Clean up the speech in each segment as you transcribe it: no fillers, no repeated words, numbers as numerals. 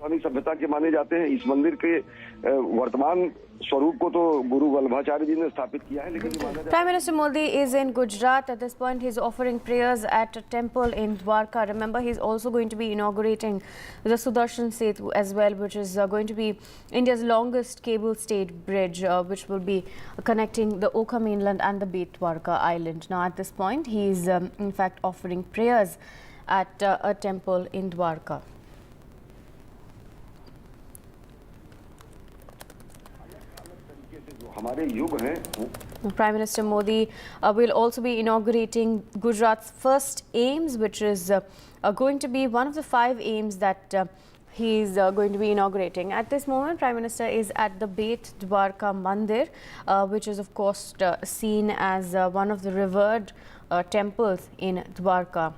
पुरानी सभ्यता के माने जाते हैं। इस मंदिर के वर्तमान स्वरूप को तो गुरु वल्लभाचार्य जी ने स्थापित किया है, लेकिन Prime Minister Modi is in Gujarat. At this point, he's offering prayers at a temple in Dwarka. Remember, he's also going to be inaugurating the Sudarshan Setu as well, which is going to be India's longest cable-stayed bridge, which will be connecting the Okha mainland and the Beyt Dwarka island. Now, at this point, he's in fact offering prayers at a temple in Dwarka. Prime Minister Modi will also be inaugurating Gujarat's first AIIMS, which is going to be one of the 5 AIIMS that he is going to be inaugurating. At this moment, Prime Minister is at the Beyt Dwarka Mandir, which is of course seen as one of the revered temples in Dwarka.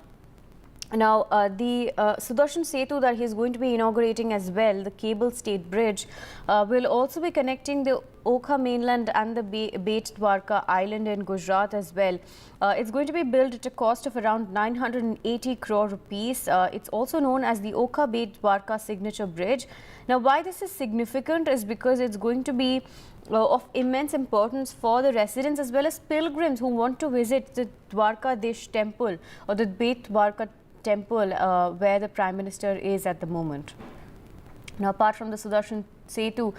Now, the Sudarshan Setu that he is going to be inaugurating as well, the cable-stayed bridge, will also be connecting the Okha mainland and the Beyt Dwarka island in Gujarat as well. It's going to be built at a cost of around 980 crore rupees. It's also known as the Okha Beyt Dwarka signature bridge. Now, why this is significant is because it's going to be of immense importance for the residents as well as pilgrims who want to visit the Dwarkadish temple or the Beyt Dwarka temple where the Prime Minister is at the moment. Now, apart from the Sudarshan Setu,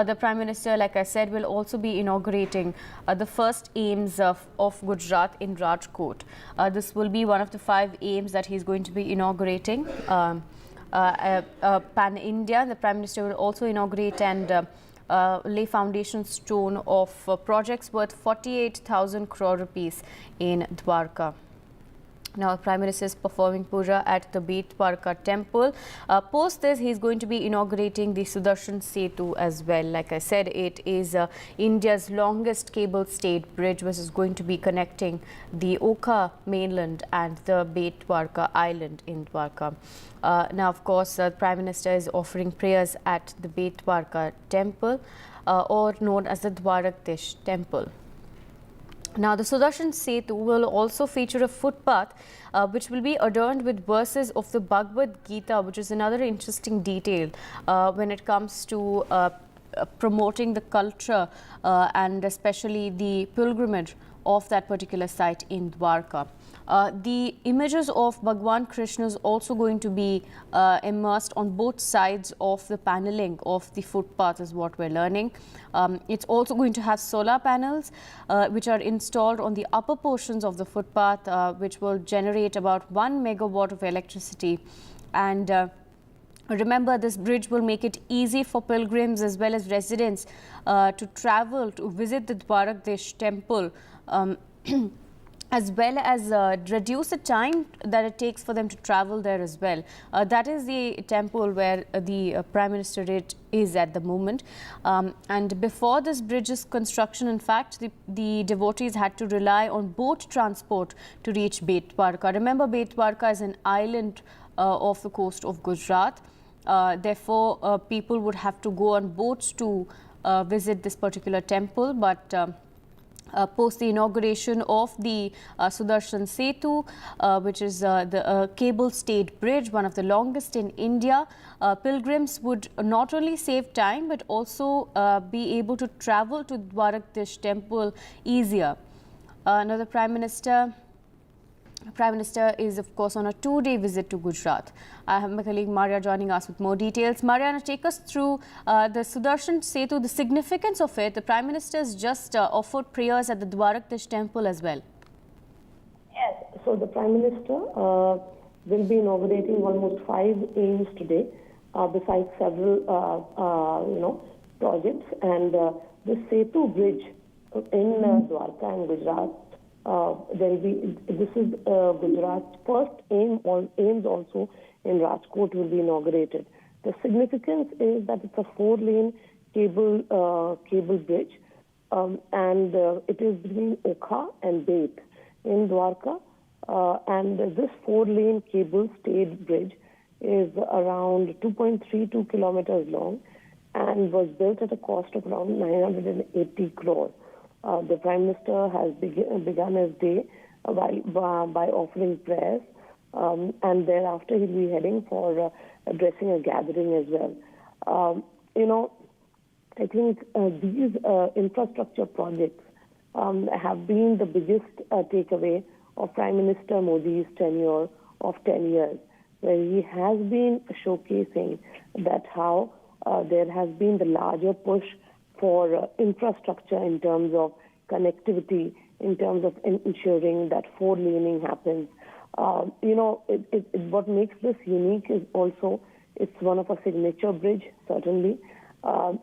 the Prime Minister, like I said, will also be inaugurating the first AIIMS of Gujarat in Rajkot. This will be one of the 5 AIIMS that he's going to be inaugurating. Pan-India, the Prime Minister will also inaugurate and lay foundation stone of projects worth 48,000 crore rupees in Dwarka. Now, Prime Minister is performing puja at the Beyt Dwarka temple. Post this, he is going to be inaugurating the Sudarshan Setu as well. Like I said, it is India's longest cable-stayed bridge, which is going to be connecting the Okha mainland and the Beyt Dwarka island in Dwarka. Now, of course, the Prime Minister is offering prayers at the Beyt Dwarka temple, or known as the Dwarkadish temple. Now, the Sudarshan Setu will also feature a footpath which will be adorned with verses of the Bhagavad Gita, which is another interesting detail when it comes to promoting the culture and especially the pilgrimage of that particular site in Dwarka. The images of Bhagwan Krishna is also going to be immersed on both sides of the paneling of the footpath, is what we're learning. It's also going to have solar panels which are installed on the upper portions of the footpath, which will generate about 1 megawatt of electricity. And remember, this bridge will make it easy for pilgrims as well as residents to travel to visit the Dwarkadish temple, as well as reduce the time that it takes for them to travel there as well. That is the temple where the Prime Minister is at the moment. And before this bridge's construction, in fact, the devotees had to rely on boat transport to reach Beyt Dwarka. Remember, Beyt Dwarka is an island off the coast of Gujarat. Therefore, people would have to go on boats to visit this particular temple. But post the inauguration of the Sudarshan Setu, which is the cable-stayed bridge, one of the longest in India, pilgrims would not only save time but also be able to travel to Dwarkadish temple easier. Now, the Prime Minister is, of course, on a 2-day visit to Gujarat. I have my colleague Maria joining us with more details. Maria, take us through the Sudarshan Setu, the significance of it. The Prime Minister has just offered prayers at the Dwarkadish temple as well. Yes, so the Prime Minister will be inaugurating almost 5 AIIMS today, besides several, projects. And the Setu bridge in Dwarka and Gujarat, this is Gujarat's first AIIMS also in Rajkot will be inaugurated. The significance is that it's a 4-lane cable bridge, and it is between Okha and Beyt in Dwarka, and this 4-lane cable-stayed bridge is around 2.32 kilometers long and was built at a cost of around 980 crore. The Prime Minister has begun his day by offering prayers, and thereafter he'll be heading for addressing a gathering as well. I think these infrastructure projects have been the biggest takeaway of Prime Minister Modi's tenure of 10 years, where he has been showcasing that how there has been the larger push for infrastructure in terms of connectivity, in terms of ensuring that four-laning happens. What makes this unique is also it's one of a signature bridge, certainly.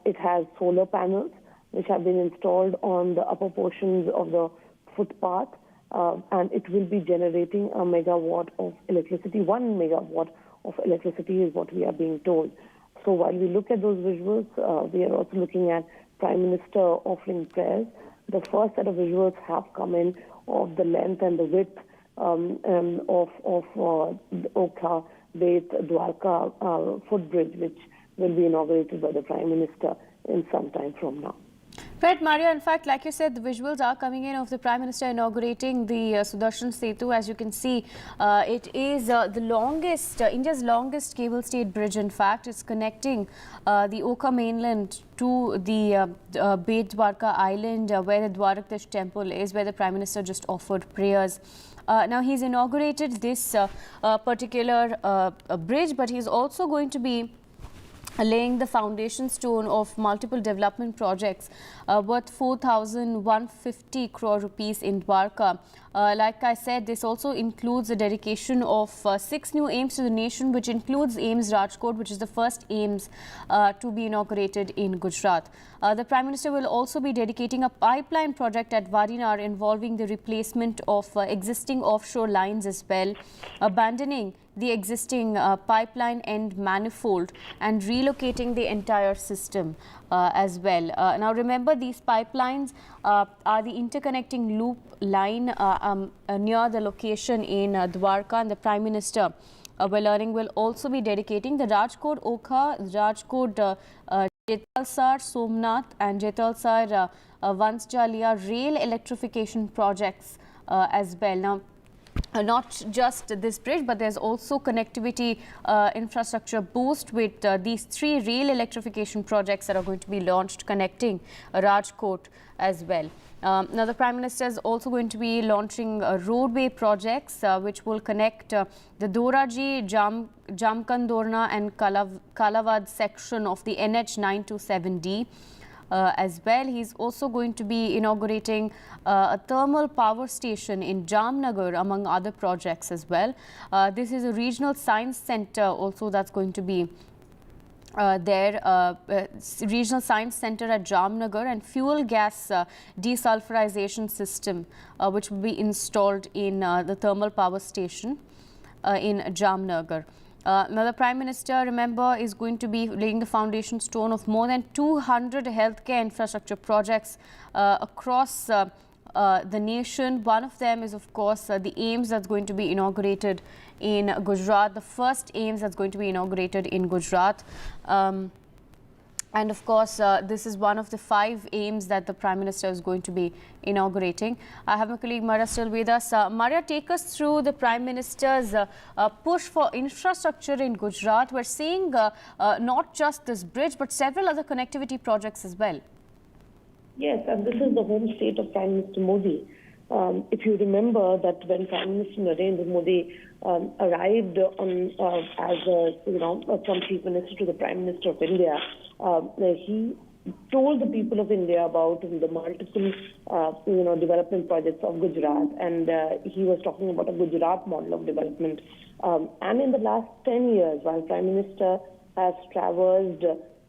It has solar panels which have been installed on the upper portions of the footpath, and it will be generating a megawatt of electricity. 1 megawatt of electricity is what we are being told. So while we look at those visuals, we are also looking at Prime Minister offering prayers. The first set of visuals have come in of the length and the width of the Okha Beyt Dwarka footbridge, which will be inaugurated by the Prime Minister in some time from now. Right, Maria, in fact, like you said, the visuals are coming in of the Prime Minister inaugurating the Sudarshan Setu. As you can see, it is the longest, India's longest cable-stayed bridge, in fact. It's connecting the Okha mainland to the Beyt Dwarka island, where the Dwarkadish temple is, where the Prime Minister just offered prayers. Now, he's inaugurated this particular bridge, but he's also going to be laying the foundation stone of multiple development projects worth 4,150 crore rupees in Dwarka. Like I said, this also includes the dedication of 6 new aims to the nation, which includes AIIMS Rajkot, which is the first AIIMS to be inaugurated in Gujarat. The Prime Minister will also be dedicating a pipeline project at Vadinar involving the replacement of existing offshore lines as well, abandoning the existing pipeline end manifold and relocating the entire system as well. Now remember, these pipelines are the interconnecting loop line near the location in Dwarka, and the Prime Minister we're learning will also be dedicating the Rajkot Okha, Rajkot Jetalsar Somnath and Jetalsar Vansjalia rail electrification projects as well. Now, not just this bridge, but there's also connectivity infrastructure boost with these 3 rail electrification projects that are going to be launched connecting Rajkot as well. Now, the Prime Minister is also going to be launching roadway projects which will connect the Doraji, Jamkandorna and Kalavad section of the NH 927D. As well. He's also going to be inaugurating a thermal power station in Jamnagar, among other projects as well. This is a regional science center also that's going to be regional science center at Jamnagar, and fuel gas desulfurization system which will be installed in the thermal power station in Jamnagar. Now, the Prime Minister, remember, is going to be laying the foundation stone of more than 200 healthcare infrastructure projects across the nation. One of them is, of course, the AIIMS that's going to be inaugurated in Gujarat, the first AIIMS that's going to be inaugurated in Gujarat. And of course, this is one of the 5 AIIMS that the Prime Minister is going to be inaugurating. I have my colleague Maria still with us. Maria, take us through the Prime Minister's push for infrastructure in Gujarat. We're seeing not just this bridge, but several other connectivity projects as well. Yes, and this is the home state of Prime Minister Modi. If you remember that when Prime Minister Narendra Modi arrived on as from Chief Minister to the Prime Minister of India, he told the people of India about the multiple development projects of Gujarat, and he was talking about a Gujarat model of development. And in the last 10 years, while Prime Minister has traversed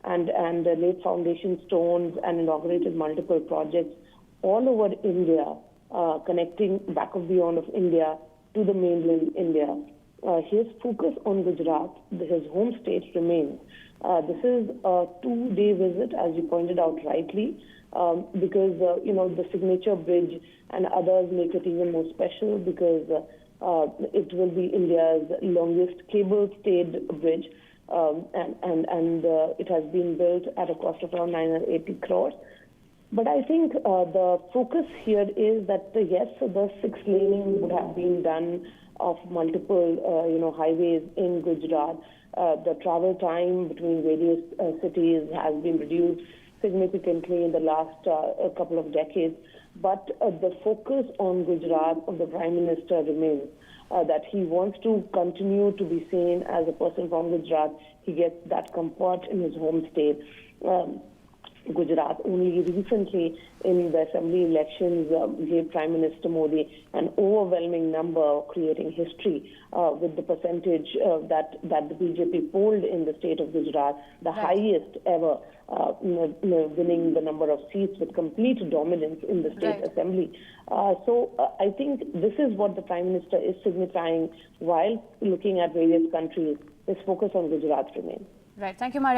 and laid foundation stones and inaugurated multiple projects all over India, connecting back of beyond of India to the mainland India, his focus on Gujarat, his home state, remains. This is a 2-day visit, as you pointed out rightly, because the signature bridge and others make it even more special because it will be India's longest cable-stayed bridge, and it has been built at a cost of around 980 crores. But I think the focus here is that yes, the 6-laning would have been done of multiple highways in Gujarat, The travel time between various cities has been reduced significantly in the last couple of decades. But the focus on Gujarat of the Prime Minister remains that he wants to continue to be seen as a person from Gujarat. He gets that comfort in his home state. Gujarat only recently in the assembly elections gave Prime Minister Modi an overwhelming number, creating history with the percentage that the BJP polled in the state of Gujarat, the highest ever, winning the number of seats with complete dominance in the state assembly. So I think this is what the Prime Minister is signifying while looking at various countries. His focus on Gujarat remains. Right. Thank you, Maria.